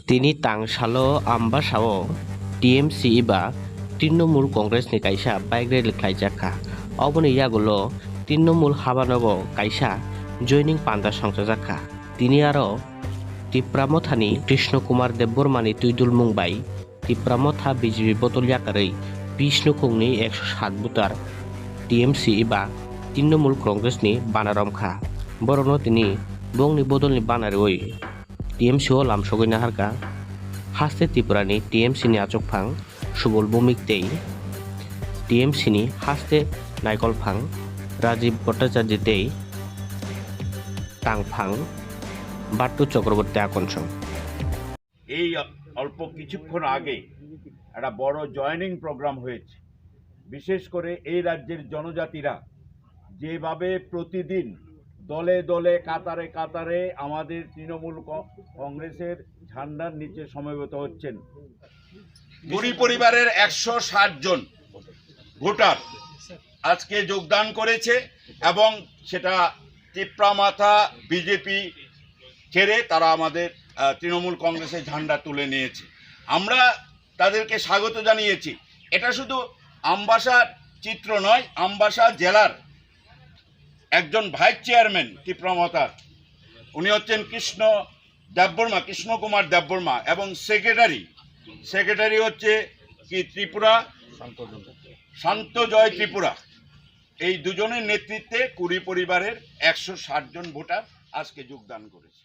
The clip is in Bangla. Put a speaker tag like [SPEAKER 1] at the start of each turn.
[SPEAKER 1] তিনি तांसालो आम्बासाओ टीएमसी एबा तृणमूल कांग्रेसनि कायसा बाइक रैली खालामजाखा अबनि यागुलो तृणमूल हाबानगो कायसा जयनिं पान्दा संजाखा तिनि आरो तिप्रामथानि कृष्ण कुमार देबबर्मानि तुइदुल मुंबाई तिप्रामथा बीजेपी बदल याकारै विष्णुखुंनि 107 भोटार टीएमसी एबा तृणमूल कांग्रेसनि बानारमखा बरनो तिनि बंनि बदलनि बानारै टीएमसी ओ लामसगैना हारका हास्ते त्रिपुरानि टीएमसी नि आचकफां सुबल भौमिक तै टीएमसी नि हास्ते नायकलफां राजीव भट्टाचार्य तै टांगफां बाट्टू चक्रवर्ती আকনসং
[SPEAKER 2] এই অল্প কিছুক্ষণ আগে একটা বড় জয়েনিং প্রোগ্রাম হয়েছে। বিশেষ করে এই রাজ্যের জনজাতিরা যেভাবে প্রতিদিন দলে দলে কাতারে কাতারে আমাদের তৃণমূল কংগ্রেসের ঝান্ডার নিচে সমবেত হচ্ছেন। কুড়ি পরিবারের 160 জন ভোটার আজকে যোগদান করেছে এবং সেটা তিপ্রামাথা বিজেপি ছেড়ে তারা আমাদের তৃণমূল কংগ্রেসের ঝান্ডা তুলে নিয়েছে। আমরা তাদেরকে স্বাগত জানিয়েছি। এটা শুধু আমবাসার চিত্র নয়, আমবাসা জেলার একজন ভাইস চেয়ারম্যান তিপ্রামাথার, উনি হচ্ছেন কৃষ্ণ কুমার দেববর্মা এবং সেক্রেটারি হচ্ছে কি ত্রিপুরা শান্তজয় ত্রিপুরা। এই দুজনের নেতৃত্বে কুড়ি পরিবারের 160 জন ভোটার আজকে যোগদান করেছে।